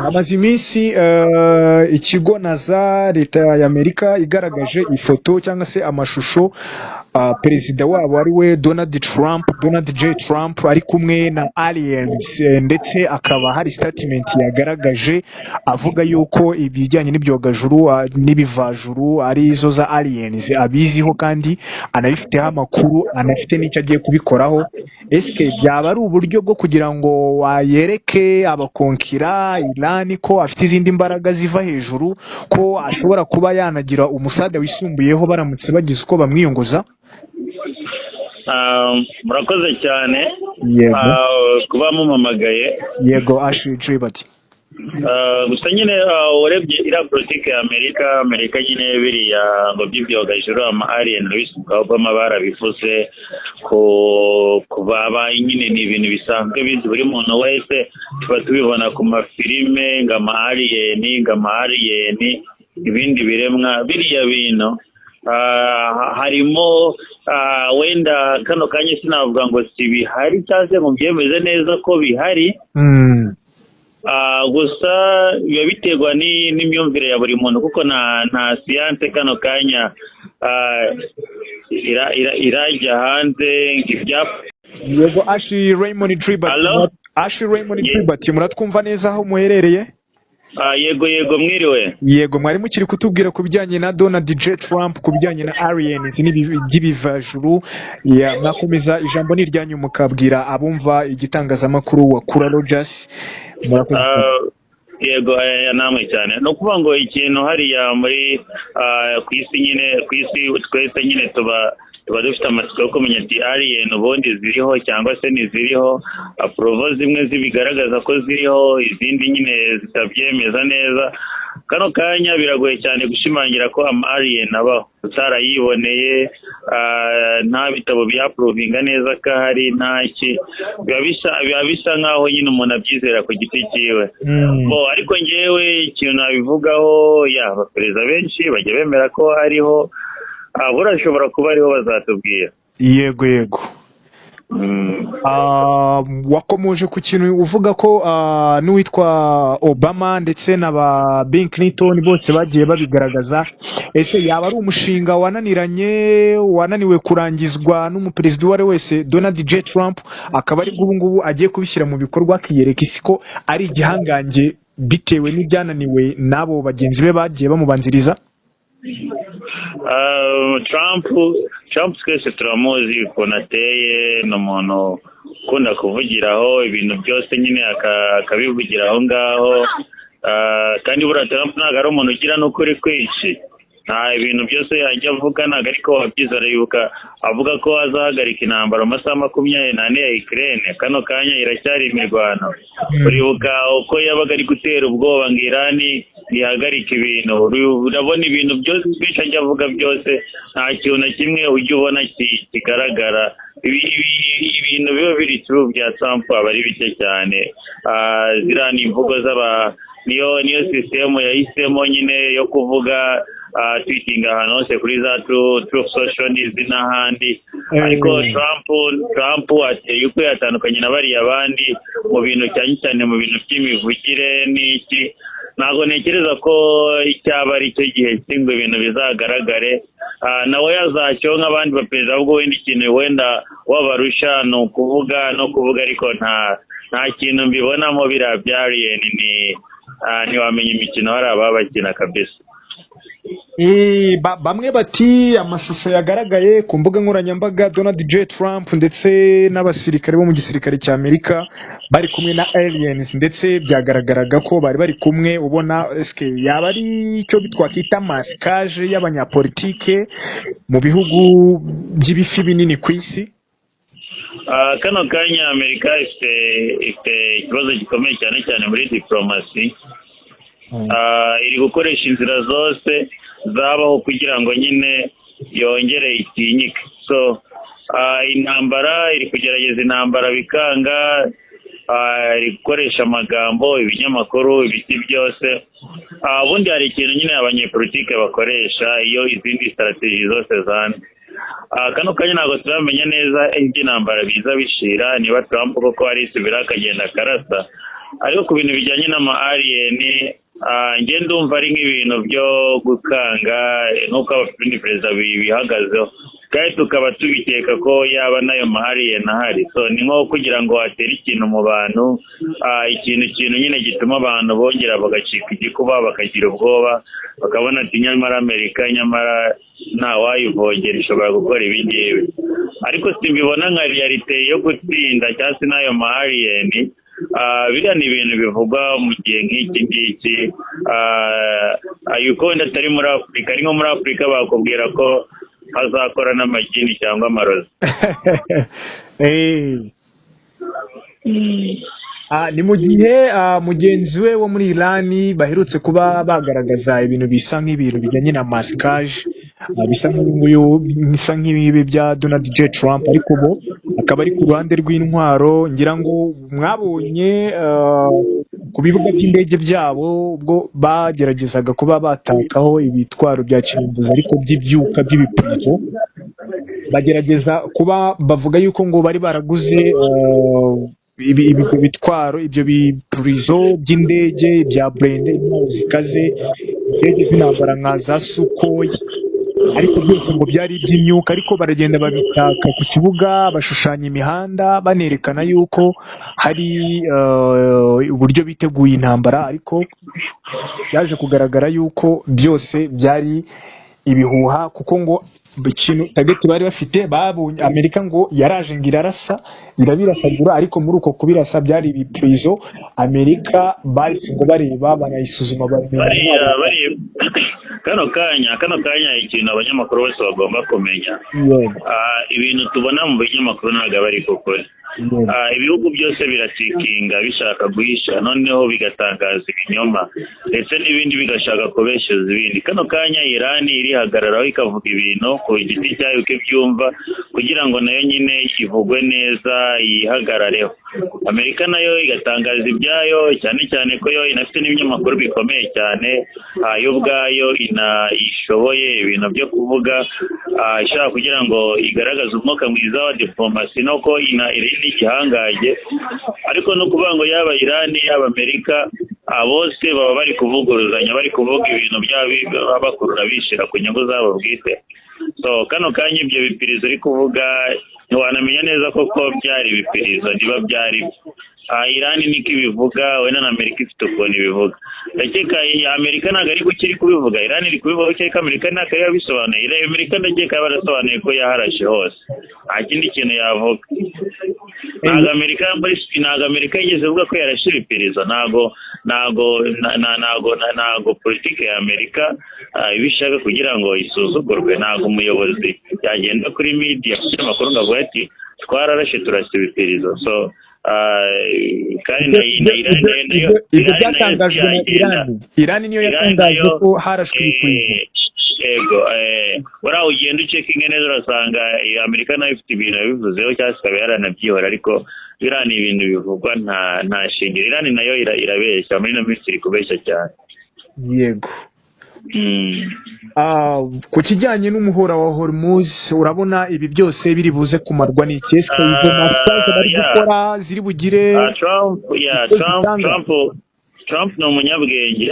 Amaze iminsi ikigo naza leta y'Amerika igaragaje ifoto cyangwa se amashusho perezida wabo ari we Donald J Trump ari kumwe na aliens, ndetse akaba hari statement yagaragaje avuga yuko ibijyanye n'ibyogajuru n'ibivajuru ari zo za aliens abiziho kandi anabifiteho amakuru, anafite n'icyo agiye kubikoraho. Ese byaba ari uburyo bwo kugira ngo wayereke abakonkira Iran ko afite izindi mbaraga ziva hejuru, ko ashobora kuba yanagira umusada wisumbuyeho baramutse bagize uko bamwiyongoza? Murakoze cyane kuba mumamagaye. Yego Ashley Tribert. Gusa nyine urebye iriya politiki ya Amerika nyine biriya ngo by'ibyogajuru ama alien bisukaho bw'amabara bivuze kubaba nyine ni ibintu bisanzwe bizi buri muntu wese, tuba tubibona ku mafilime ngama alien ibindi biremwa biriya bintu. Harimo wenda kano kanya sinavuga ngo si bihari cyangwa se ngo byemeze neza ko bihari, gusa biba biterwa n'imyumvire ya buri muntu, kuko nta siyanse kano kanya irajya hanze Yego Ashley Raymond Tribert, muratwumva neza aho muherereye? Yego mwiriwe. Yego, mwari mukiri kutubwira ku bijyanye na Donald J Trump, ku bijyanye na aliens n'ibivajuru. Mwakomeza, ijambo ni iryanyu mukabwira abumva igitangazamakuru wa Kura Rogers. Yego namwe cyane, no kuvuga ngo ikintu hariya muri ku isi twese nyine tuba dufite amatsiko yo kumenya ati alien ubundi ziriho cyangwa se ntiziriho. Provo zimwe zibigaragaza ko ziriho, izindi nyine zitabyemeza neza. Kano kanya biragoye cyane gushimangira ko alien abaho utarayiboneye, nta bitabo byaprovinga neza ko hari ntaki, biba bisa nkaho nyine umuntu abyizera ku giti cyiwe. Ariko ngewe ikintu nabivugaho, abaperezida benshi bajya bemera ko hariho, burashobora kuba ariho bazatubwira. Yego. Wakomoje ku kintu uvuga ko n'uwitwa Obama ndetse na ba Bill Clinton bose bagiye babigaragaza. Ese yaba ari umushinga wananiwe kurangizwa n'umuperezida uwo ari wese Donald J Trump, akaba ari ubu ngubu agiye kubishyira mu bikorwa akiyereka isi ko ari igihangange bitewe n'ibyananiwe n'abo bagenzi be bagiye bamubanziriza? Trump twese turamuzi ukuntu ateye, ni umuntu ukunda kuvugiraho ibintu byose nyine akabivugira aho ngaho, kandi buriya Trump ntabwo ari umuntu ugira n'ukuri kwinshi. Nta ibintu byose yajya avuga ntabwo ariko wabyizera, yuka avuga ko azahagarika intambara mu masaha 24 ya Ukraine. Kano kanya iracyari imirwano. Uribuka uko yabaga ari gutera ubwoba ngo Iran ihagarika ibintu. Urabona ibintu byose byinshi ajya avuga byose, nta kintu na kimwe ujya ubona kigaragara. Ibintu biba biri true bya Trump aba ari bike cyane. Ziriya ni imvugo niyo system yahisemo nyine yo kuvuga tweeting ahantu hose kuri za Truth Social n'ahandi. Ariko Trump ateye uko yatandukanye na bariya abandi mu bintu cyane mu bintu by'imivugire n'iki. Ntabwo ntekereza ko icyaba ari cyo gihe cy'ingwe ibintu bizagaragare. Nawe yazacyo nk'abandi baperezida, ahubwo wenda ikintu wenda wabarusha ni ukuvuga ariko nta kintu mbibonamo biriya bya alien. Ntiwamenya imikino hari ababakina kabisa. Bamwe bati amashusho yagaragaye ku mbuga nkoranyambaga Donald J Trump ndetse n'abasirikare bo mu gisirikare cya Amerika bari kumwe na aliens, ndetse byagaragaraga ko bari kumwe. Ubona eske yaba ari icyo bitwakita maskage y'abanyapolitike mu bihugu by'ibifi binini ku isi? Kano kanya Amerika ifite ikibazo gikomeye cyane muri diplomasi. Iri gukoresha inzira zose zabaho kugira ngo nyine yongere itinyike. So intambara iri kugerageza intambara bikanga, iri gukoresha amagambo, ibinyamakuru, ibiti byose. Ubundi hari ikintu nyine abanyepolitike bakoresha iyo izindi strategy zose zanze. Kano kanya ntabwo turamenya neza iby'intambara biza bishira, niba Trump koko ari isubira akagenda akarasa. ariko ku bintu bijyanye n'ama alien njye ndumva ari nk'ibintu byo gukanga nk'uko abafindi perezida bihagazeho kandi tukaba tubikeka ko yaba nayo mahari nahari. So ni nko kugira ngo atere ikintu mu bantu ikintu nyine gituma abantu bongera bagacika igikuba bakagira ubwoba bakabona ati nyamara Amerika nyamara nta wayivogera ishobora gukora ibingibi, ariko simbibona nka realite yo gutsinda cyangwa se nayo mahari biriya ni ibintu bivugwa mu gihe nk'iki ngiki yuko wenda atari muri Afurika, ari nko muri Afurika bakubwira ko hazakora n'amagini cyangwa amarozi. Ni mu gihe mugenzi we wo muri Iran baherutse kuba bagaragaza ibintu bisa nk'ibintu bijyanye na masikaje bisa nk'ibi bya Donald J Trump, ariko bo akaba ari ku ruhande rw'intwaro. Ngira ngo mwabonye ku bibuga by'indege byabo ubwo bageragezaga kuba batakaho ibitwaro bya kirimbuzi ariko by'ibyuka by'ibipirizo, bagerageza kuba bavuga yuko ngo bari baraguze bitwaro ibyo bipurizo by'indege bya Brende zikaze, indege z'intambara nka za Sukhoi, ariko byose ngo byari iby'imyuka. Ariko baragenda babitaka ku kibuga bashushanya imihanda banerekana yuko hari uburyo biteguye intambara, ariko yaje kugaragara yuko byose byari ibihuha, kuko ngo ikintu target bari bafite babonye Amerika ngo yaraje ngo irabirasagura, ariko muri uko kubirasa byari ibipurizo Amerika bahise ngo bareba banayisuzuma kano kanya ikintu abanyamakuru bose bagomba kumenya, ibintu tubona mu binyamakuru ntabwo bari gukora. Ibihugu byose birasikinga bishaka guhisha, noneho bigatangaza ibinyoma ndetse n'ibindi bigashaka kubeshyuza ibindi. Kano kanya Iran irihagararaho ikavuga ibintu ku giti cyayo uko ibyumva kugira ngo nayo nyine ivugwe neza yihagarareho. Amerika nayo igatangaza ibyayo, cyane cyane ko yo inafite n'ibinyamakuru bikomeye cyane, yo ubwayo ishoboye ibintu byo kuvuga, ishaka kugira ngo igaragaze umwuka mwiza wa diplomasi no ko iri igihangaje. Ariko no kuvuga ngo yaba Iran yaba Amerika bose baba bari kuvuguruzanya, bari kuvuga ibintu byabo bakurura bishira ku nyungu zabo bwite. So kano kanya ibyo bipirizo uri kuvuga ntiwanamenya neza koko byari ibipirizo niba byari Iran niko ibivuga, wenda na Amerika ifite ukuntu ibivuga. Ndakeka Amerika ntabwo ari gukiri kubivuga, Iran iri kubivuga cyangwa Amerika ntabwo yabisobanuye. Amerika ndakeka barasobanuye ko yaharashe hose, nta kindi kintu yavuga. Ntabwo Amerika yigeze avuga ko yarashe ibipirizo. Ntabwo politiki ya Amerika ibishaka kugira ngo isuzugurwe. Ntabwo umuyobozi yagenda kuri media kugira amakuru ngo avuge ati twararashe turashe ibipirizo. So kandi byatangajwe na Iran niyo yatangaje ko harashwe ibipirizo. Yego wara ugenda ucekinga neza urasanga Amerika nayo ifite ibintu bivuzeho cyangwa se ikaba yaranabyihora, ariko Iran ibintu bivugwa nta shingiro. Iran nayo irabeshya, muri no minsi iri kubeshya cyane. Yego. Ku kijyanye n'umuhora wa Hormuz urabona ibi byose biri buze kumarwa n'iki? Ese izo masitaje bari gukora ziri bugire Trump ni umunyabwenge.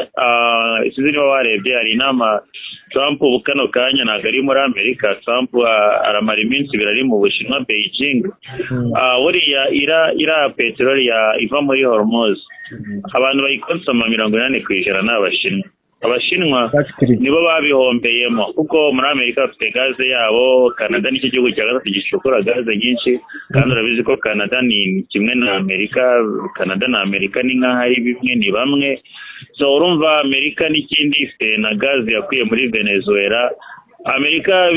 Sinzi niba warebye hari inama Trump kano kanya ntabwo ari muri Amerika. Trump aramara iminsi ibiri ari mu Bushinwa Beijing. Buriya iriya peteroli iva muri Hormuz abantu bayikonsoma 80% ni Abashinwa. Abashinwa nibo babihombeyemo kuko muri Amerika bafite gaze yabo. Canada nicyo gihugu cya gatatu gishokora gaze nyinshi, kandi urabizi ko Canada ni kimwe na Amerika. Canada na Amerika ni nk'aho ari bimwe ni bamwe. So urumva Amerika n'ikindi ifite na gaze yakuye muri Venezuela. Amerika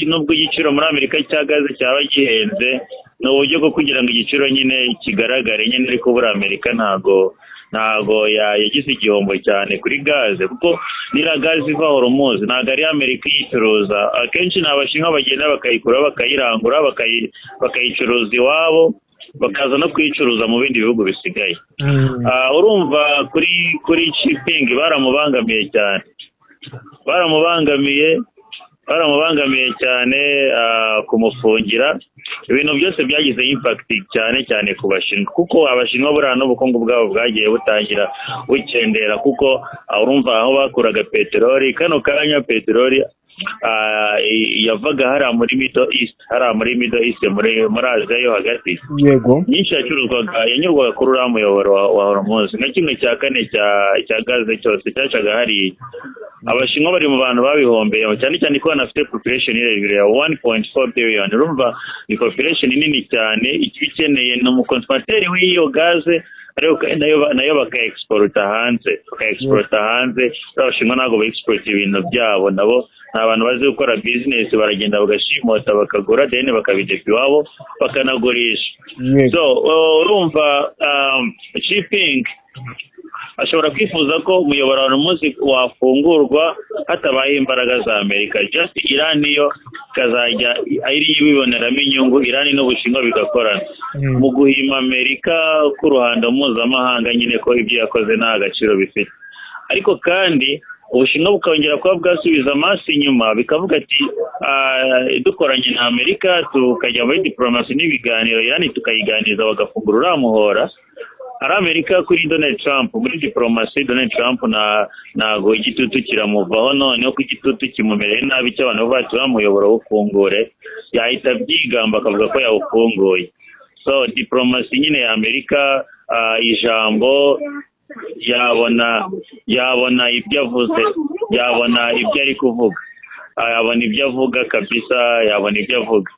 nubwo igiciro muri Amerika cya gaze cyaba gihenze, ni uburyo bwo kugira ngo igiciro nyine kigaragare nyine, ariko buri Amerika ntago yagize igihombo cyane kuri gaze kuko nira gaze iva Hormuz ntago ari Amerika yicuruza. Akenshi ni Abashinwa bagenda bakayikura bakayirangura bakayicuruza iwabo, bakaza no kuyicuruza mu bindi bihugu bisigaye. Urumva kuri shipping baramubangamiye cyane kumufungira. ibintu byose byagize impact cyane cyane ku bashinwa, kuko abashinwa buriya n'ubukungu bwabo bwagiye butangira bukendera, kuko urumva aho bakuraga peteroli, kano kanya peteroli yavaga hariya muri Middle East muri Aziya yo hagati, yego nyinshi yanyurwaga kuri uriya muyoboro wa Hormuz, na kimwe cya kane cya gaze cyose cyacaga hariya. Abashinwa bari mu bantu babihombeye cyane cyane ko banafite population ya 1.4 billion. Urumva ni population nini cyane, ikeneye n'umukonsumateri w'iyo gaze, ariko nayo baka-exporta hanze. Abashinwa ntabwo ba-export ibintu byabo, nabo ni abantu bazi gukora business, baragenda bagashimota bakagura deni bakabijeka iwabo bakanagurisha. So urumva shipping ashobora kwifuza ko umuyoboro wa Hormuz wafungurwa hatabaye imbaraga za Amerika. Just Iran yo kazajya ari ibiboneramo inyungu, Iran n'Ubushinwa bigakorana mu guhima Amerika ku ruhando mpuzamahanga, nyine ko ibyo yakoze nta gaciro bifite. Ariko kandi Ubushinwa bukongera kuba bwasubiza amaso inyuma, bikavuga ati dukoranye na Amerika tukajya muri diplomasi n'ibiganiro, Iran tukayiganiriza bagafungura uriya muhora. Ari Amerika kuri Donald Trump, muri diplomasi Donald Trump ntago igitutu kiramuvaho, noneho ko igitutu kimumereye nabi cy'abantu bati bamuyobora w'ufungure, yahita byigamba akavuga ko yawufunguye. So diplomasi nyine ya Amerika, ijambo yabona ibyo avuze, yabona ibyo ari kuvuga, yabona ibyo avuga kabisa, yabona ibyo avuga.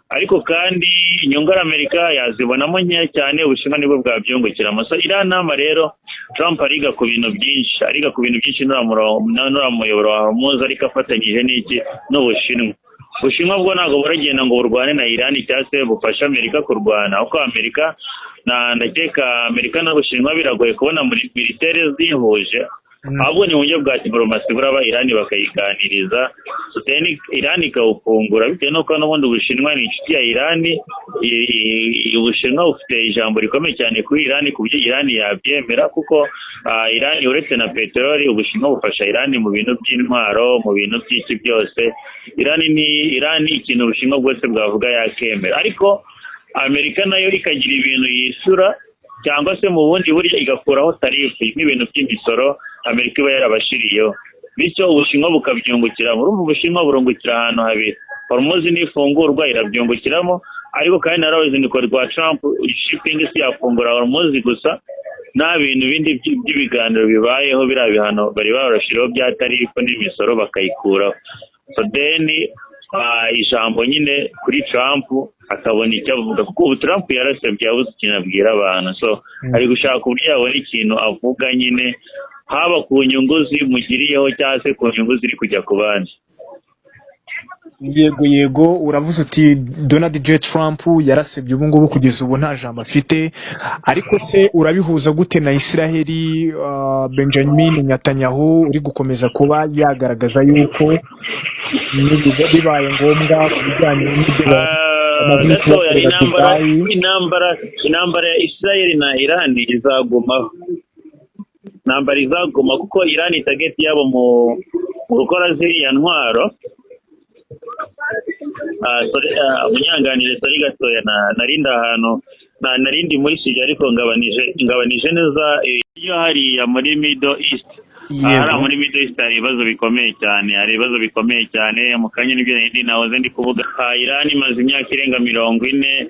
Ariko kandi inyungu Amerika yazibonamo nkeya cyane, Ubushinwa nibwo bwabyungukiramo. So iriya nama rero Trump ariga ku bintu byinshi n'uriya muyoboro wa Hormuz, ariko afatanyije n'iki n'Ubushinwa. Ubushinwa bwo ntabwo buragenda ngo burwane na Iran cyangwa se bufashe Amerika kurwana, kuko Amerika ndakeka Amerika n'Ubushinwa biragoye kubona muri militaire zihuje, ahubwo ni uburyo bwa diplomasi buraba Iran bakayiganiriza, Iran ikawufungura, bitewe n'uko n'ubundi Ubushinwa ni inshuti ya Iran. Ubushinwa bufite ijambo rikomeye cyane kuri Iran ku buryo Iran yabyemera, kuko Iran uretse na peteroli, Ubushinwa bufasha Iran mu bintu by'intwaro, mu bintu by'iki byose. Iran ikintu Ubushinwa bwose bwavuga yakemera, ariko Amerika nayo ikagira ibintu yisura cyangwa se mu bundi buryo igakuraho tarifu nk'ibintu by'imisoro Amerika iba yarabashiriyeho, bityo Ubushinwa bukabyungukiramo. Urumva Ubushinwa burungukira ahantu habiri, Hormuz nifungurwa irabyungukiramo, ariko kandi na ruzinduko rwa Trump shipping si yafungura Hormuz gusa, nta bintu bindi by'ibiganiro bibayeho, biriya bihano bari barashiriyeho bya tarifu n'imisoro bakayikuraho. So then ijambo nyine kuri Trump akabona icyo avuga, kuko ubu Trump yarasabye yabuze ikintu abwira abantu, so ari gushaka uburyo yabona ikintu avuga nyine, haba ku nyungu zimugiriyeho cyangwa se ku nyungu ziri kujya ku bandi. Yego uravuze uti Donald J Trump yarasebye ubu ngubu kugeza ubu nta jambo afite, ariko se urabihuza gute na Israeli, Benjamin Netanyahu uri gukomeza kuba yagaragaza yuko bibaye ngombwa ku bijyanye intambara ya Israeli na Iran izagumaho, kuko Iran itageti yabo mu gukora ziriya ntwaro. Munyanganire sori gatoya, narinda ahantu narindi muri studio, ariko ngabanije neza iyo hariya muri Middle East. Muri Middle East hari ibibazo bikomeye cyane, mu kanya nibyo nahoze ndi kuvuga. Iran imaze imyaka irenga 40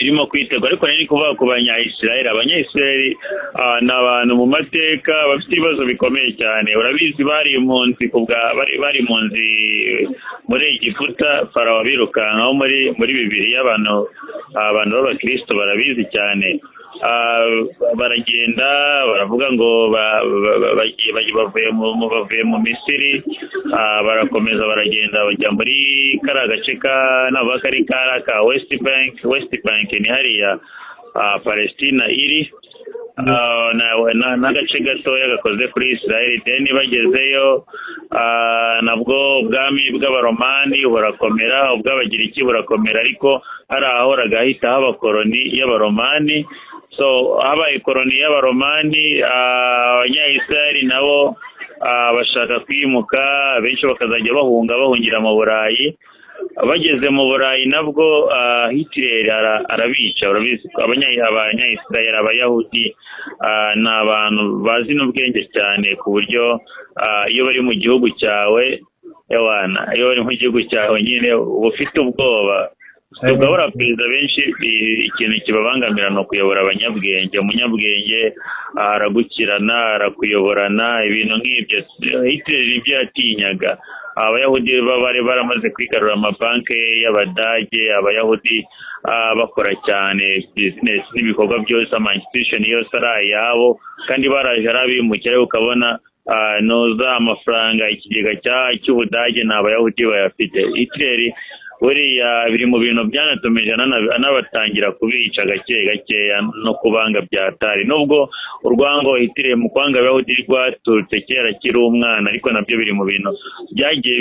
irimo kwitegura, ariko nari kuvuga ku Abanya-Israeli ni abantu mu mateka bafite ibibazo bikomeye cyane. Urabizi bari impunzi muri Egiputa, Farawo birukankaho muri Bibiliya, abantu b'Abakristo barabizi cyane. Baragenda baravuga ngo bavuye mu Misiri, barakomeza baragenda bajya muri kariya gace ka West Bank ni hariya Palestina iri, n'agace gatoya gakoze kuri Israel. Then bagezeyo nabwo ubwami bw'Abaromani burakomera, ubw'Abagiriki burakomera, ariko hari ahoraga hahita haba koloni y'Abaromani. So habaye koloni y'Abaromani, Abanya-Israeli nabo bashaka kwimuka, benshi bakazajya bahungira mu Burayi. bageze mu Burayi nabwo Hitler arabica. urabizi abanyayisirayeli abayahudi ni abantu bazi n'ubwenge cyane ku buryo iyo bari mu gihugu cyawe iyo bari mu gihugu cyawe nyine uba ufite ubwoba. tugabura perezida benshi ikintu kibabangamira no kuyobora abanyabwenge. umunyabwenge aragukirana arakuyoborana ibintu nk'ibyo. Hitler nibyo yatinyaga. abayahudi bari baramaze kwigarura amabanki y'abadage. abayahudi bakora cyane business n'ibikorwa byose ama institution yose ari ayabo kandi baraje arabimukira ukabona noza amafaranga ikigega cy'ubudage n'abayahudi bayafite. Hitler buriya biri mu bintu byanatumije anabatangira kubica gakeya no kubanga byatari. nubwo urwango Hitler mu kwanga abayahudi rwaturutse kera kiri umwana ariko nabyo biri mu bintu byagiye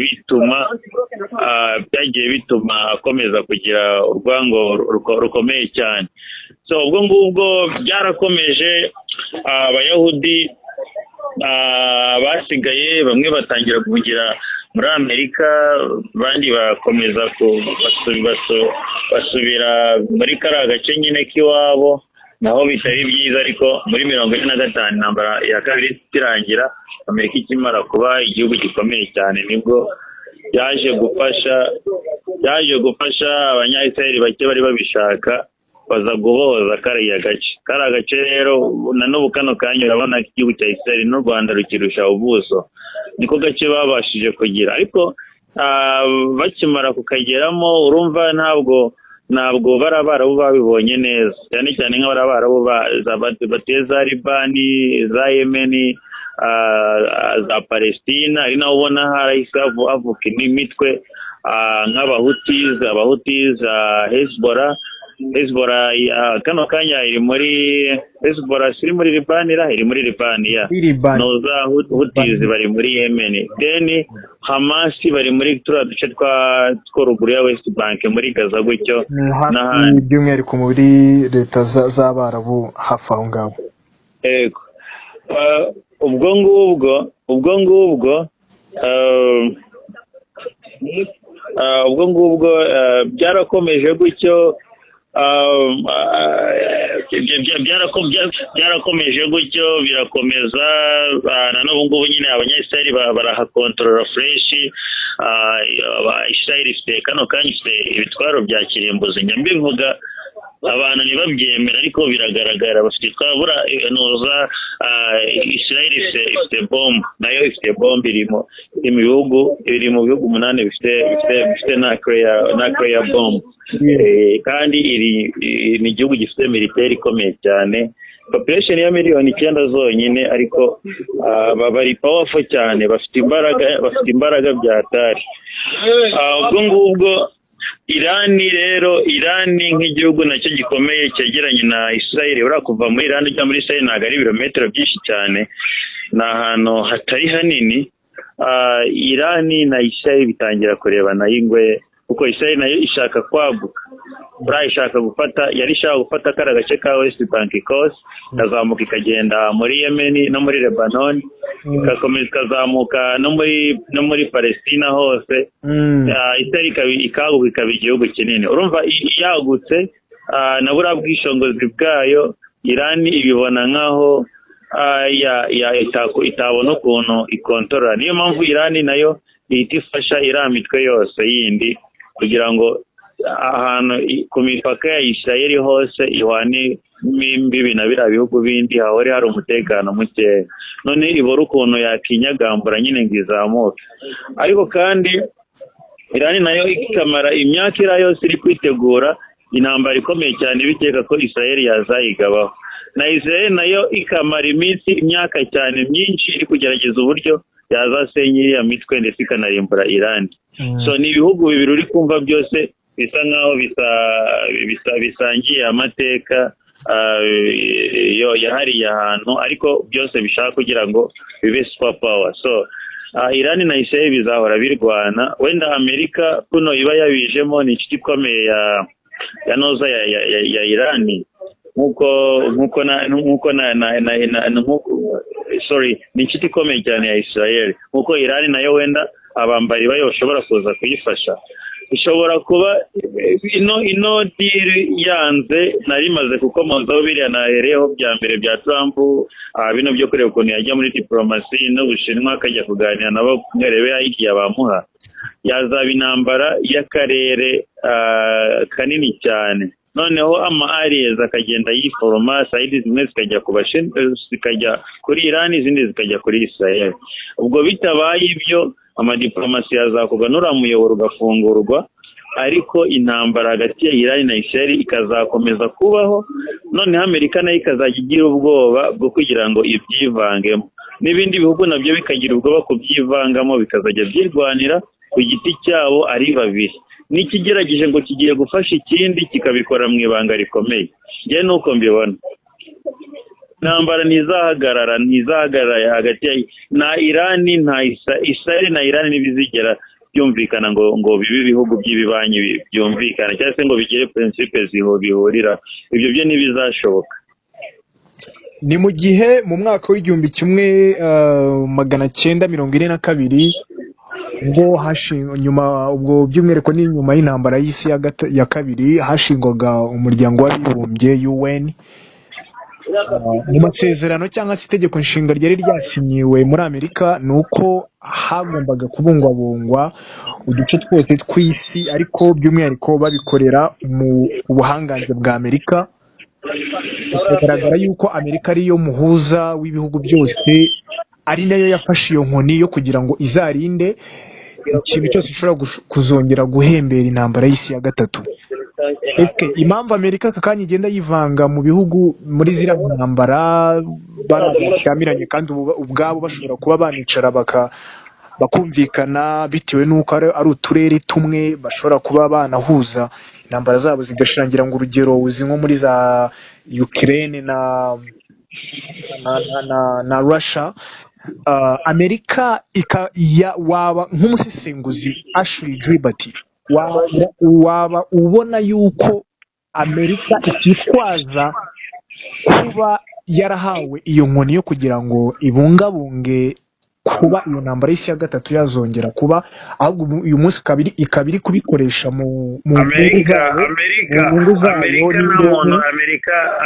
bituma akomeza kugira urwango rukomeye cyane. So ubwo ngubwo byarakomeje abayahudi basigaye bamwe batangira kugira muri Amerika bandi bakomeza basubira muri kariya gace nyine k'iwabo naho bitari byiza. ariko muri 1945 intambara ya kabiri irangira Amerika ikimara kuba igihugu gikomeye cyane nibwo yaje gufasha abanyayisirayeli bake bari babishaka baza guhoza kariya gace rero na n'ubu kano kanya urabona igihugu cya Israel n'u Rwanda rukirusha ubuso niko gace babashije kugira. ariko bakimara kukageramo urumva ntabwo barabarabu babibonye neza cyane cyane nk'abarabu bateza Libani za Yemeni za Palestina ari naho ubona harahise havuka imitwe nk'abahutis Hezbollah kano kanya iri muri Hezbollah siri muri Libani iri muri Libani noza Houthis bari muri Yemen then Hamas bari muri turiya duce two ruguru ya West Bank muri Gaza gutyo n'ahandi by'umwihariko muri leta z'Abarabu hafi aho ngaho. ubwo ngubwo byarakomeje gutyo byarakomeje gutyo birakomeza na n'ubu ngubu nyine abanyayisirayeli barahakontorora fresh. Israel ifite kano kanya ifite ibitwaro bya kirimbuzi nyambivuga abantu ntibabyemera ariko biragaragara bafite twabura noza Israel ifite bombe nayo ifite bombe iri mu bihugu 8 bifite nuclear bombe kandi ni igihugu gifite military ikomeye cyane. population ya miliyoni 9 zonyine ariko bari powerful cyane bafite imbaraga byatari. ubwo ngubwo Irani nk'igihugu nacyo gikomeye cyegeranye na Israel. urakuva muri Iran ujya muri Israel ntabwo ari ibirometero byinshi cyane ni ahantu hatari hanini. Irani na Israel bitangira kurebana y'ingwe kuko Israel nayo ishaka kwaguka. yari ishaka gufata kara gace ka West Bank kose kazamuka ikagenda muri Yemen no muri Lebanon ikakomeza ikazamuka no muri Palestina hose. Israel ikaguka ikaba igihugu kinini. urumva yagutse na buriya bwishongozi bwayo Iran ibibona nkaho itabona ukuntu ikontorora. niyo mpamvu Iran nayo ihita ifasha iriya mitwe yose yindi kugira ngo ahantu ku mipaka ya Israel hose ihwane imbibi na biriya bihugu bindi hahore hari umutekano muke. none ibora ukuntu yakinyagambura nyine ngo izamuke. ariko kandi Iran nayo ikamara imyaka yose iri kwitegura intambara ikomeye cyane bikeka ko Israel yazayigabaho. na Israel nayo ikamara imyaka cyane myinshi iri kugerageza uburyo yazasenya iriya mitwe ndetse ikanarimbura Iran. So ni ibihugu bibiri uri kumva byose bisa nkaho bisangiye amateka yahariye ahantu ariko byose bishaka kugira ngo bibe super power. So Iran na Israel bizahora birwana. wenda Amerika kuno iba yabijemo ni inshuti ikomeye ya noza ya Iran ni inshuti ikomeye cyane ya Israel nkuko Iran nayo wenda abambari bayo bashobora kuza kuyifasha. ishobora kuba ino deal yanze narimaze kukomozaho biriya nahereyeho bya mbere bya Trump, bino byo kureba ukuntu yajya muri diplomasi n'Ubushinwa akajya kuganira nabo mwerebe hirya bamuha, yazaba intambara y'akarere kanini cyane. Noneho ama-areas akagenda yiforoma, sayidi zimwe zikajya ku Bashinwa, zikajya kuri Iran, izindi zikajya kuri Israel. Ubwo bitabaye ibyo amadiplomasi yazakorwa n'uriya muyoboro ugafungurwa, ariko intambara hagati ya Iran na Israel ikazakomeza kubaho, noneho Amerika nayo ikazajya igira ubwoba bwo kugira ngo ibyivangemo, n'ibindi bihugu nabyo bikagira ubwoba kubyivangamo, bikazajya byirwanira ku giti cyabo ari babiri, n'ikigerageje ngo kigiye gufasha ikindi kikabikora mu ibanga rikomeye. Njye nuko mbibona intambara ntizahagarara hagati na Iran nta Israel na Iran ntibizigera byumvikana ngo bibe ibihugu by'ibibanyi byumvikana, cyangwa se ngo bigire principe bihurira, ibyo byo ntibizashoboka. Ni mu gihe mu mwaka w'1942 ubwo nyuma ubwo by'umwihariko ni nyuma y'intambara y'isi ya kabiri hashingwaga umuryango w'abibumbye UN. Mu masezerano cyangwa se itegeko nshinga ryari ryasinyiwe muri Amerika ni uko hagombaga kubungwabungwa uduce twose tw'isi, ariko by'umwihariko babikorera mu buhangange bwa Amerika. Bikagaragara yuko Amerika ariyo muhuza w'ibihugu byose, ari nayo yafashe iyo nkoni yo kugira ngo izarinde ikintu cyose gishobora kuzongera guhembera intambara y'isi ya gatatu. Impamvu Amerika aka kanya igenda yivanga mu bihugu muri ziriya ntambara barashyamiranye, kandi ubwabo bashobora kuba banicara bakumvikana bitewe n'uko ari uturere tumwe, bashobora kuba banahuza intambara zabo zigashirangira. ngo urugero uzi nko muri za Ukraine na Russia, Amerika waba nk'umusesenguzi Ashley Gilbert, waba ubona yuko Amerika ikitwaza kuba yarahawe iyo nkoni yo kugira ngo ibungabunge kuba iyo ntambara y'isi ya gatatu yazongera kuba, ahubwo uyu munsi ikaba iri kubikoresha mu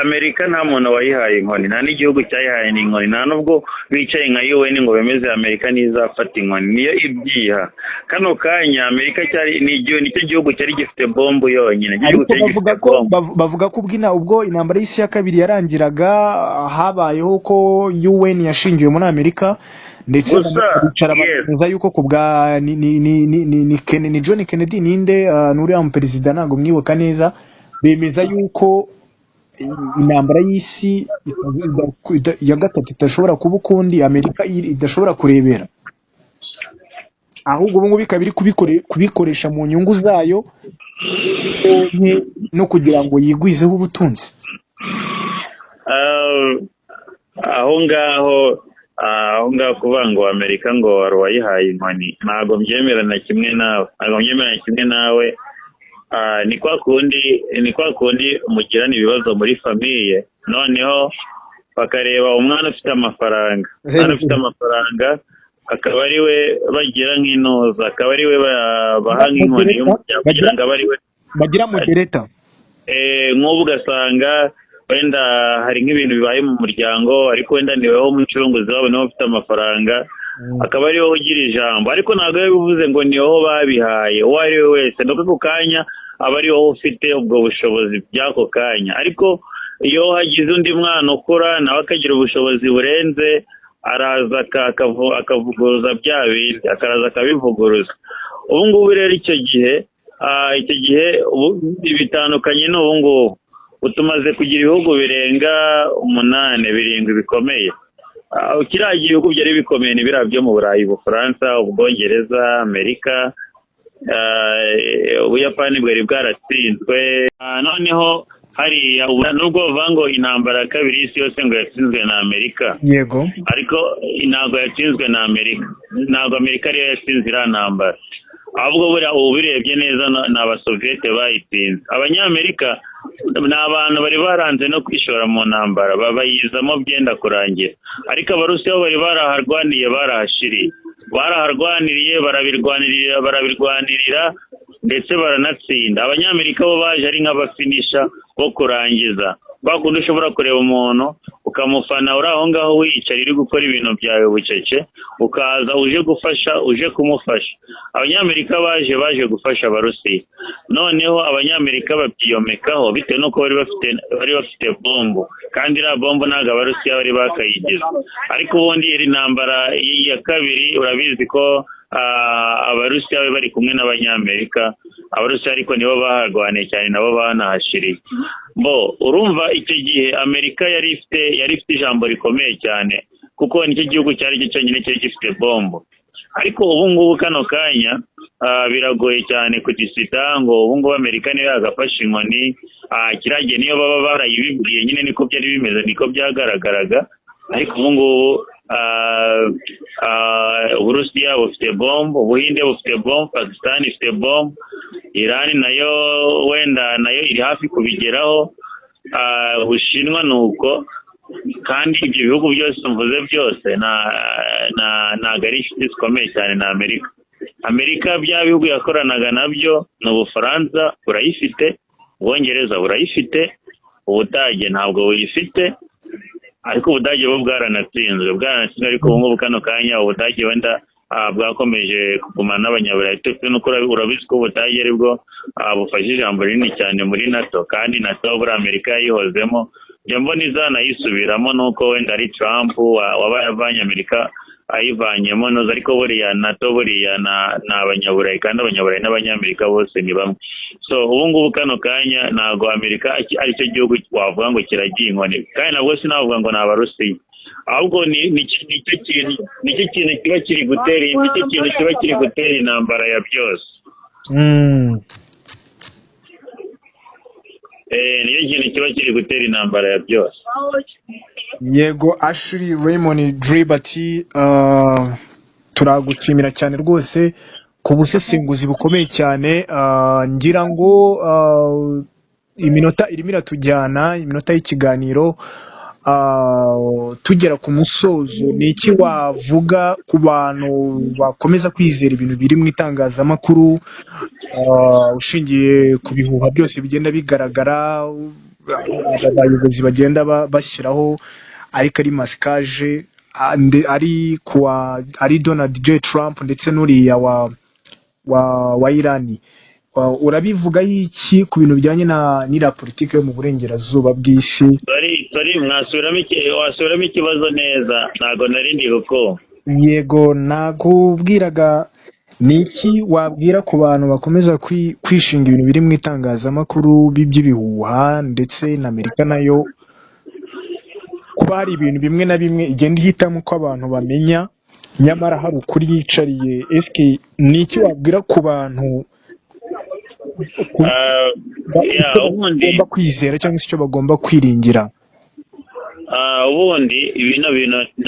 Amerika nta muntu wayihaye inkoni, nta n'igihugu cyayihaye n'inkoni, nta nubwo bicaye nka UN ngo bemeze Amerika nizafata inkoni, niyo ibyiha. Kano kanya Amerika nicyo gihugu cyari gifite bombo yonyine. Bavuga ko ubwo intambara y'isi ya kabiri yarangiraga habayeho ko UN yashingiwe muri Amerika, ndetse bicara bavuga yuko kubwa ni John Kennedy ninde n'uriya mu perezida ntago mwibuka neza, bemeza yuko intambara y'isi ya gatatu idashobora kuba ukundi Amerika idashobora kurebera, ahubwo ubu bikaba biri kubikoresha mu nyungu zayo no kugira ngo yigwizeho ubutunzi. aho ngaho kuvuga ngo Amerika ngo wari wayihaye inkoni, ntabwo mbyemera na kimwe nawe. Ni kwa kundi mugirana ibibazo muri famiye, noneho bakareba umwana ufite amafaranga, akaba ari we bagira nk'intuza, akaba ari we baha nk'inkoni y'umuryango kugira ngo abe ari we bagira modereta. Nk'ubu ugasanga wenda hari nk'ibintu bibaye mu muryango, ariko wenda niweho umucunguzi wabo niwe ufite amafaranga, akaba ariwe ugira ijambo, ariko ntabwo bivuze ngo niho babihaye. Uwo ari we wese nuko ako kanya aba ariho ufite ubwo bushobozi by'ako kanya, ariko iyo hagize undi mwana ukura nawe akagira ubushobozi burenze, araza akavuguruza bya bindi, akaraza akabivuguruza. Ubu ngubu rero icyo gihe bitandukanye n'ubu ngubu. Tumaze kugira ibihugu birenga 8 bikomeye. Kiriya gihugu byari bikomeye ni biriya byo mu Burayi, Ubufaransa, Ubwongereza, Amerika, Ubuyapani bwari bwaratsinzwe. Noneho hariya nubwo bavuga ngo intambara ya kabiri y'isi yose ngo yatsinzwe na Amerika, yego, ariko ntabwo yatsinzwe na Amerika, ntabwo Amerika ariyo yatsinze iriya ntambara, ahubwo buriya ubu birebye neza ni abasoviyete bayitsinze. Abanyamerika ni abantu bari baranze no kwishora mu ntambara, bayizamo byenda kurangira, ariko Abarusiya bari barahashiriye, baraharwaniriye, barabirwanirira ndetse baranatsinda. Abanyamerika bo baje ari nk'abafinisha bo kurangiza, bakundi ushobora kureba umuntu ukamufana uri aho ngaho wiyicara uri gukora ibintu byawe bucece, ukaza uje kumufasha. Abanyamerika baje gufasha Abarusiya, noneho Abanyamerika babyiyomekaho bitewe n'uko bari bafite bombo, kandi iriya bombo ntabwo Abarusiya bari bakayigize. Ariko ubundi iri ntambara ya kabiri urabizi ko Abarusiya bari kumwe n'Abanyamerika, Abarusiya ariko nibo baharwaniye cyane, nabo banahashiriye. Urumva icyo gihe Amerika yari ifite ijambo rikomeye cyane, kuko nicyo gihugu cyari cyonyine cyari gifite bombo. Ariko ubu ngubu kano kanya biragoye cyane kugisita ngo ubu ngubu Amerika niyo yagafashe inkoni. Kiragiye niyo baba barayibibwiye nyine niko byari bimeze, niko byagaragaraga. Ariko ubu ngubu Uburusiya bufite bombo, Ubuhinde bufite bombo, Pakistan ifite bombo, Iran nayo wenda nayo iri hafi kubigeraho, Ubushinwa nuko. Kandi ibyo bihugu byose mvuze byose ntabwo ari inshuti zikomeye cyane na Amerika. Amerika bya bihugu yakoranaga nabyo ni Ubufaransa burayifite, Ubwongereza burayifite, Ubudage ntabwo buyifite, ariko Ubudage bo bwaranatsinzwe, ariko ubu ngubu kano kanya Ubudage wenda bwakomeje kugumana n'Abanyaburayi, nuko urabizi ko Ubudage aribwo bufashe ijambo rinini cyane muri NATO, kandi NATO buri Amerika yayihozemo. Njya mbona izanayisubiramo nuko wenda ari Trump wabaye avanye Amerika ayivanyemo noza, ariko buriya NATO buriya ni Abanyaburayi, kandi Abanyaburayi n'Abanyamerika bose ni bamwe. So ubu ngubu kano kanya ntabwo Amerika aricyo gihugu wavuga ngo kiragiye inkoni, kandi nabwo sinavuga ngo ni Abarusiya, ahubwo nicyo kintu kiba kiri gutera intambara ya byose. Niyo kintu kiba kiri gutera intambara ya byose. Yego, Ashley Raymond Dribati, turagushimira cyane rwose ku busesenguzi bukomeye cyane. Ngira ngo iminota irimo iratujyana, iminota y'ikiganiro tugera ku musozo. Ni iki wavuga ku bantu bakomeza kwizera ibintu biri mu itangazamakuru, ushingiye ku bihuha byose bigenda bigaragara, abayobozi bagenda bashyiraho, ariko ari masikaje, ari Donald J. Trump ndetse n'uriya wa Irani? Urabivugaho iki ku bintu bijyanye n'ira politiki yo mu burengerazuba bw'isi? Wasubiramo ikibazo neza, ntago narindi uko. Yego, nakubwiraga ni iki wabwira ku bantu bakomeza kwishinga ibintu biri mu itangazamakuru by'ibihuha, ndetse na Amerika nayo kuba hari ibintu bimwe na bimwe igenda ihitamo ko abantu bamenya, nyamara hari ukuri yicariye. Eske ni iki wabwira ku bantu bagomba kwizera cyangwa se icyo bagomba kwiringira? Ubundi ibintu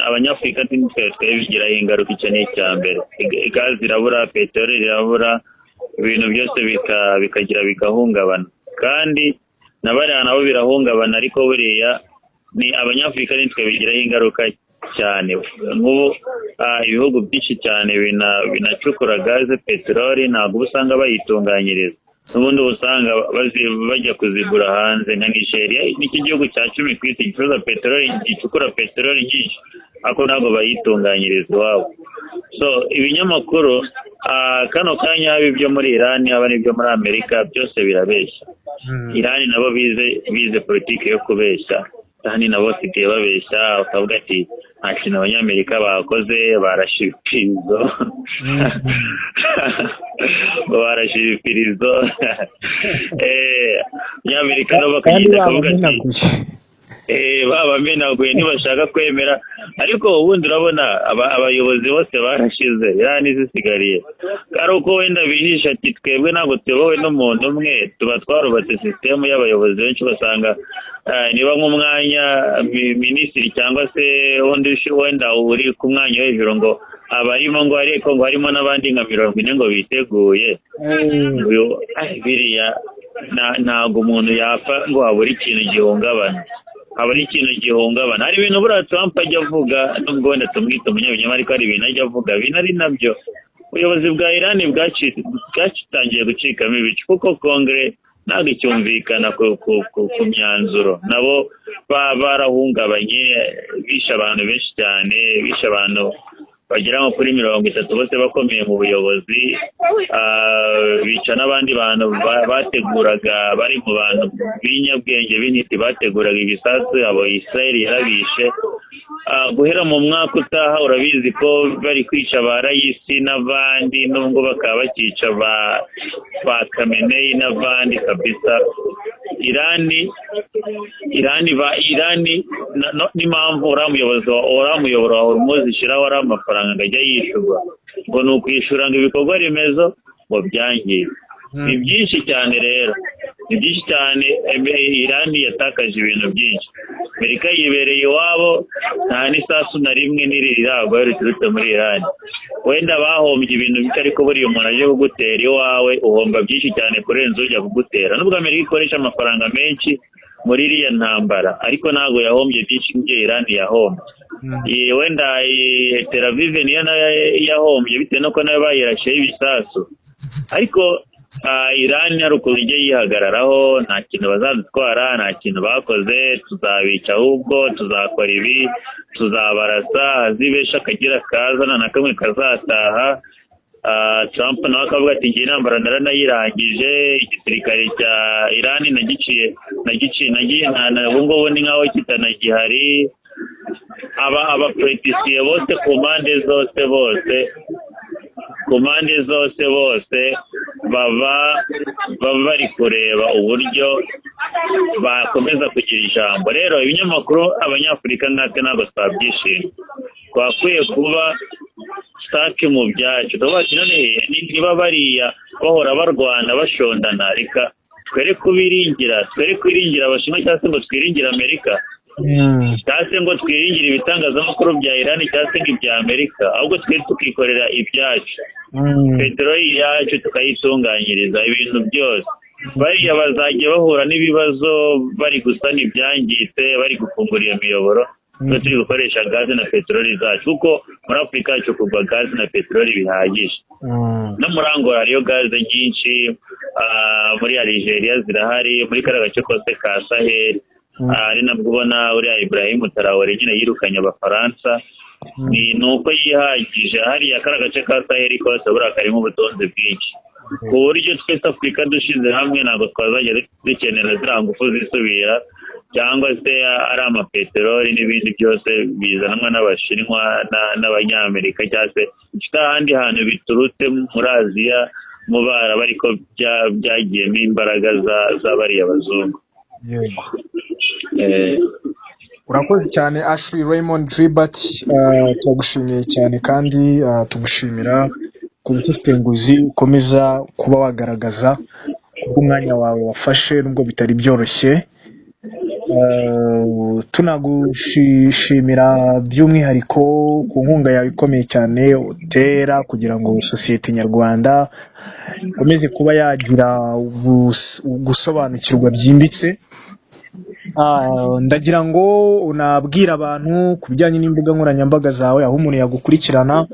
Abanyafurika twabigiraho ingaruka. Icyo ni icya mbere. Gazi irabura, peteroli irabura, ibintu byose bigahungabana, kandi n'abariya nabo birahungabana. Ariko buriya ni Abanyafurika twabigiraho ingaruka cyane. Nk'ubu ibihugu byinshi cyane binacukura gaze, peteroli, ntabwo usanga bayitunganyiriza. N'ubundi usanga bajya kuzigura hanze. Nka Nigeria n'iki gihugu cya 10 ku isi gicuruza peteroli, gicukura peteroli nyinshi, ariko ntabwo bayitunganyiriza iwabo. So ibinyamakuru kano kanya, haba ibyo muri Iran, haba n'ibyo muri Amerika, byose birabeshya. Iran nabo bize politiki yo kubeshya, kandi nabo basigaye babeshya, bakavuga ati nta kintu Abanyamerika bakoze, barashipirizo barashipirizo Abanyamerika nabo bakagenda bakavuga ati babamenaguye ntibashaka kwemera. Ariko ubundi urabona abayobozi bose barashize, Iran zisigariye. Kandi uko wenda bihisha ati twebwe ntabwo tuyobowe n'umuntu umwe, tuba twarubatse sisitemu y'abayobozi benshi. Basanga niba nk'umwanya minisitiri cyangwa se undi wenda uri ku mwanya hejuru, ngo abarimo ngo ariko ngo harimo n'abandi nka 40 ngo biteguye. Biriya ntabwo umuntu yapfa ngo habura ikintu gihungabana. Hari ibintu buriya Trump ajya avuga, nubwo wenda tumwita umunyabinyoma, ariko hari ibintu ajya avuga binari nabyo. ubuyobozi bwa Iran bwatangiye gucikamo ibice kuko kongere ntabwo icyumvikana ku myanzuro, nabo barahungabanye, bishe abantu benshi cyane, bishe abantu bagera nko kuri 30 bose bakomeye mu buyobozi, bica n'abandi bantu bateguraga, bari mu bantu b'inyabwenge b'intiti bateguraga ibisasu, abo Israel yarabishe. Guhera mu mwaka utaha urabizi ko bari kwica ba Raisi n'abandi, nubwo bakaba bakica ba Khamenei n'abandi kabisa. Irani n'impamvu uramuyobora wa Hormuz ishyiraho ari amafaranga ngo ajya yishyurwa ngo ni ukwishyura ngo ibikorwa remezo ngo byangize. Ni byinshi cyane rero, ni byinshi cyane. Irani yatakaje ibintu byinshi. Amerika yibereye iwabo, nta n'isasu na rimwe n'iriragwa riturutse muri Irani. Wenda bahombye ibintu bike, ariko buriya umuntu aje kugutera iwawe uhomba byinshi cyane kurenza ujya kugutera. Nubwo Amerika ikoresha amafaranga menshi muri iriya ntambara, ariko ntabwo yahombye byinshi nk'ibyo Irani yahombye. Wenda Tel Aviv niyo nayo yahombye bitewe nuko nayo bayirasheho ibisasu, ariko Irani hari ukuntu ijya yihagararaho, nta kintu bazadutwara, nta kintu bakoze, tuzabica ahubwo tuzakora ibi, tuzabarasa, hazibesha akagira kazana na kamwe kazataha. Trump nawe akavuga ati ngiye intambara naranayirangije, igisirikare cya Irani nagiye ubu ngubu ni nkaho kitanagihari. Abapolitisiye bose ku mpande zose baba bari kureba uburyo bakomeza kugira ijambo. Rero ibinyamakuru abanyafurika natwe ntabwo twabyishima, twakwiye kuba stake mu byacu. Niba bariya bahora barwana bashondana, reka twere kwiringira Abashinwa cyangwa se ngo twiringire Amerika, cyangwa se ngo twiringire ibitangazamakuru bya Iran cyangwa se ibya Amerika, ahubwo twe tukikorera ibyacu, peteroli yacu tukayitunganyiriza. Ibintu byose bariya bazajya bahura n'ibibazo bari gusana ibyangiritse, bari gufungura iyo miyoboro, turi gukoresha gaze na peteroli zacu, kuko muri Afurika hacu kugwa gaze na peteroli bihagije. No muri Angola hariyo gaze nyinshi, muri Algeria zirahari, muri kariya gace kose ka Sahel. Ari nabwo ubona uriya Ibrahim Traoré nyine yirukanye Abafaransa, ni uko yihagije. Hariya kariya gace ka Sahel kose buriya karimo ubutunzi bwinshi, ku buryo twese Afurika dushize hamwe ntabwo twazajya dukenera ziriya ngufu zisubira, cyangwa se ari amapeteroli n'ibindi byose bizanwa n'Abashinwa n'Abanyamerika, cyangwa se bifite ahandi hantu biturutse muri Aziya mu Baraba, ariko byagiyemo imbaraga z'abariya bazungu. Urakoze cyane Ashley Raymond Gilbert, turagushimiye cyane kandi tugushimira ku busesenguzi ukomeza kuba wagaragaza kubw'umwanya wawe wafashe nubwo bitari byoroshye. Tunagushimira by'umwihariko ku nkunga yawe ikomeye cyane utera kugira ngo sosiyete nyarwanda ikomeze kuba yagira gusobanukirwa byimbitse. Ndagira ngo unabwira abantu ku bijyanye n'imbuga nkoranyambaga zawe, aho umuntu yagukurikirana,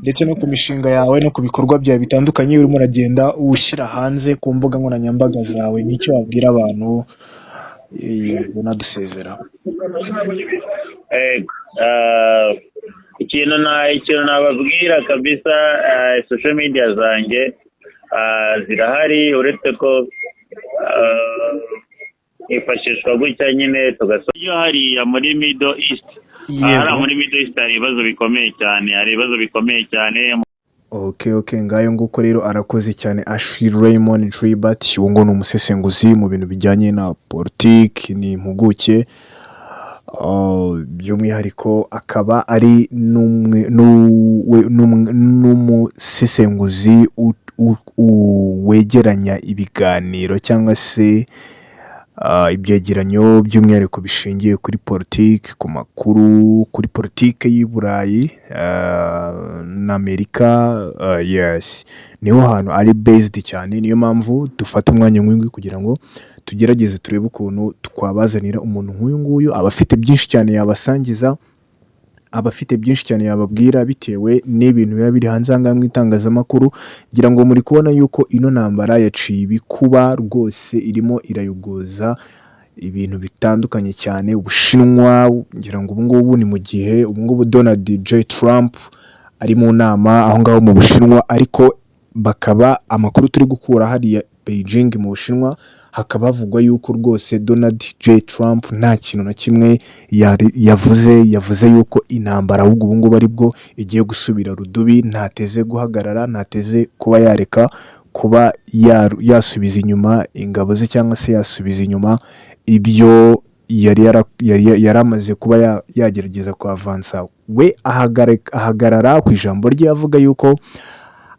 ndetse no ku mishinga yawe no ku bikorwa byawe bitandukanye urimo uragenda ushyira hanze ku mbuga nkoranyambaga zawe. N'icyo wabwira abantu unadusezera? Ikintu nababwira kabisa, social media zanjye zirahari, uretse ko ifashishwa gutya nyine tugasoma hariya muri Middle East. Muri Middle East hari ibibazo bikomeye cyane. Okay, ngayo nguko rero arakoze cyane Ashley Raymond Gilbert. Uwo ngo ni umusesenguzi mu bintu bijyanye na politiki, ni impuguke, by'umwihariko akaba ari n'umusesenguzi wegeranya ibiganiro cyangwa se ibyegeranyo by'umwihariko bishingiye kuri politiki, ku makuru kuri politiki y'i Burayi na Amerika. Yes, niho hantu ari based cyane. Niyo mpamvu dufata umwanya nk'uyu kugira ngo tugerageze turebe ukuntu twabazanira umuntu nk'uyu nguyu. Aba afite byinshi cyane yabasangiza, abafite byinshi cyane yababwira bitewe n'ibintu biba biri hanze aha ngaha mu itangazamakuru. Ngira ngo muri kubona yuko ino ntambara yaciye ibikuba rwose, irimo irayogoza ibintu bitandukanye cyane. Ubushinwa ngira ngo ubu ngubu ni mu gihe ubu ngubu Donald J Trump ari mu nama aho ngaho mu Bushinwa, ariko bakaba amakuru turi gukura hariya Beijing mu Bushinwa, hakaba havugwa yuko rwose Donald J Trump nta kintu na kimwe yavuze yuko intambara ahubwo ubu ngubu aribwo igiye gusubira rudubi, ntateze guhagarara, ntateze kuba yareka kuba yasubiza inyuma ingabo ze cyangwa se yasubiza inyuma ibyo yari amaze kuba yagerageza kuavansa. We ahagarara ku ijambo rye avuga yuko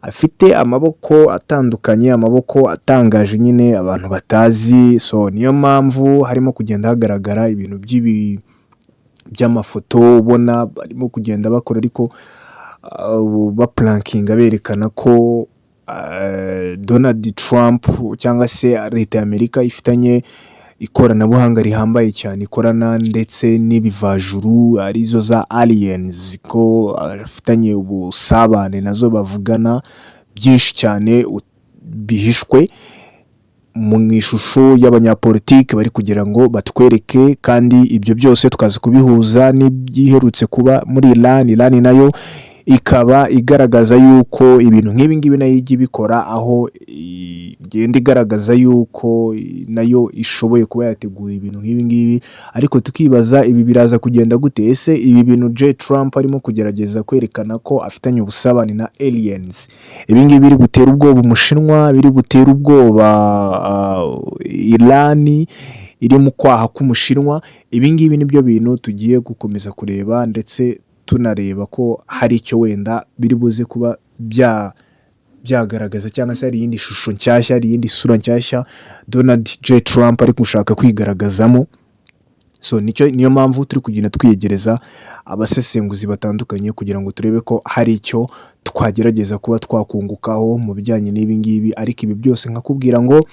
afite amaboko atandukanye, amaboko atangaje nyine abantu batazi. So niyo mpamvu harimo kugenda hagaragara ibintu by'amafoto ubona barimo kugenda bakora, ariko baplankinga berekana ko Donald Trump cyangwa se leta ya Amerika ifitanye ikoranabuhanga rihambaye cyane, ikorana ndetse n'ibivajuru arizo za aliens, ko afitanye ubusabane nazo bavugana byinshi cyane bihishwe mu ishusho y'abanyapolitiki bari kugira ngo batwereke, kandi ibyo byose tukaza kubihuza n'ibyiherutse kuba muri Iran nayo ikaba igaragaza yuko ibintu nk'ibi ngibi nayo ijya ibikora, aho igenda igaragaza yuko nayo ishoboye kuba yategura ibintu nk'ibi ngibi. Ariko tukibaza ibi biraza kugenda gute? Ese ibi bintu J Trump arimo kugerageza kwerekana ko afitanye ubusabane na aliens, ibi ngibi biri gutera ubwoba Umushinwa, biri gutera ubwoba Iran iri mu kwaha k'Umushinwa. Ibi ngibi nibyo bintu tugiye gukomeza kureba, ndetse tunareba ko hari icyo wenda biri buze kuba byagaragaza, cyangwa se hari iyindi shusho nshyashya, hari iyindi sura nshyashya Donald J Trump ari gushaka kwigaragazamo. So niyo mpamvu turi kugenda twiyegereza abasesenguzi batandukanye kugira ngo turebe ko hari icyo twagerageza kuba twakungukaho mu bijyanye n'ibi ngibi. Ariko ibi byose nkakubwira ngo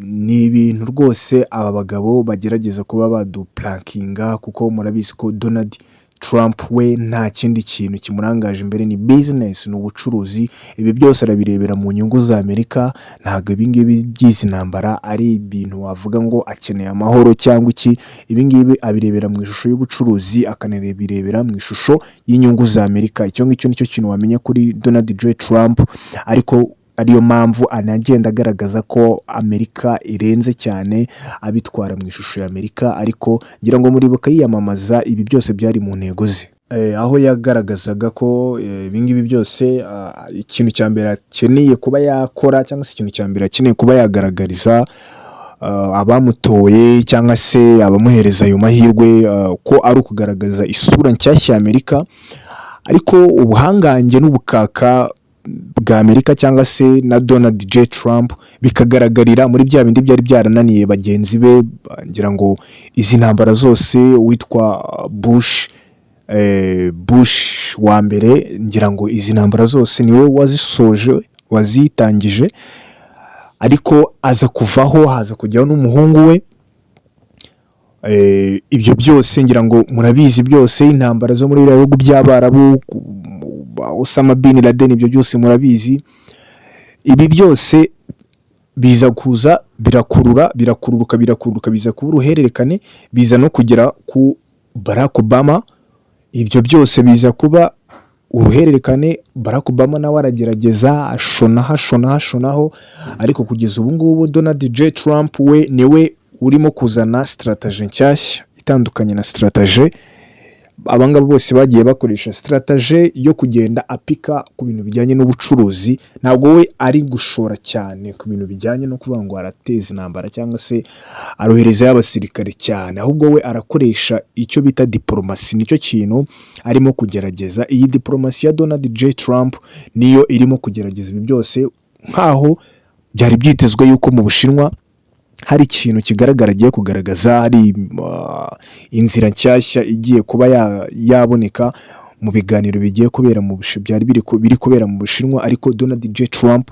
ni ibintu rwose aba bagabo bagerageza kuba baduplankinga, kuko murabizi ko Donald Trump we nta kindi kintu kimurangaje imbere, ni business, ni ubucuruzi. Ibi byose arabirebera mu nyungu za Amerika. Ntabwo ibi ngibi by'izi ntambara ari ibintu wavuga ngo akeneye amahoro cyangwa iki. Ibi ngibi abirebera mu ishusho y'ubucuruzi, akanabirebera mu ishusho y'inyungu za Amerika. Icyo ngicyo nicyo kintu wamenya kuri Donald J Trump, ariko ariyo mpamvu anagenda agaragaza ko Amerika irenze cyane, abitwara mu ishusho ya Amerika. Ariko ngira ngo muribuka yiyamamaza, ibi byose byari mu ntego ze, aho yagaragazaga ko ibi ngibi byose ikintu cya mbere akeneye kuba yakora, cyangwa se ikintu cya mbere akeneye kuba yagaragariza abamutoye cyangwa se abamuhereza ayo mahirwe, ko ari ukugaragaza isura nshyashya ya Amerika. Ariko ubuhangange n'ubukaka bwa Amerika cyangwa se na Donald J Trump bikagaragarira muri bya bindi byari byarananiye bagenzi be. Ngira ngo izi ntambara zose witwa Bush wa mbere, ngira ngo izi ntambara zose niwe wazitangije, ariko aza kuvaho, haza kujyaho n'umuhungu we. Ibyo byose ngira ngo murabizi byose, intambara zo muri biriya bihugu by'Abarabu, Osama bin Laden, ibyo byose murabizi. Ibi byose biza kuza birakururuka biza kuba uruhererekane, biza no kugera ku Barack Obama. Ibyo byose biza kuba uruhererekane. Barack Obama nawe aragerageza ashonaho, ariko kugeza ubu ngubu Donald J Trump we niwe urimo kuzana strategy nshyashya itandukanye na strategy abangaba bose bagiye bakoresha, strategy yo kugenda apika ku bintu bijyanye n'ubucuruzi. Ntabwo we ari gushora cyane ku bintu bijyanye no kuvuga ngo arateza intambara cyangwa se arohereza y'abasirikare cyane, ahubwo we arakoresha icyo bita diplomasi. Nicyo kintu arimo kugerageza. Iyi diplomasi ya Donald J Trump niyo irimo kugerageza ibi byose, nkaho byari byitezwe yuko mu Bushinwa hari ikintu kigaragara agiye kugaragaza, hari inzira nshyashya igiye kuba yaboneka mu biganiro bigiye kubera mu biri kubera mu Bushinwa. Ariko Donald J Trump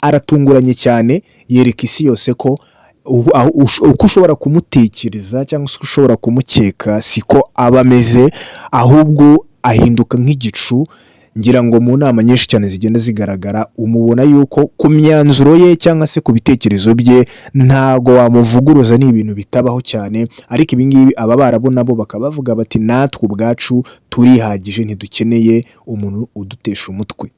aratunguranye cyane, yereka isi yose ko uko ushobora kumutekereza cyangwa se ushobora kumukeka siko aba ameze, ahubwo ahinduka nk'igicu. Ngira ngo mu nama nyinshi cyane zigenda zigaragara umubona yuko ku myanzuro ye cyangwa se ku bitekerezo bye ntago wamuvuguruza, ni ibintu bitabaho cyane. Ariko ibi ngibi aba barabona bo bakaba bavuga bati natwe ubwacu turihagije, ntidukeneye umuntu udutesha umutwe.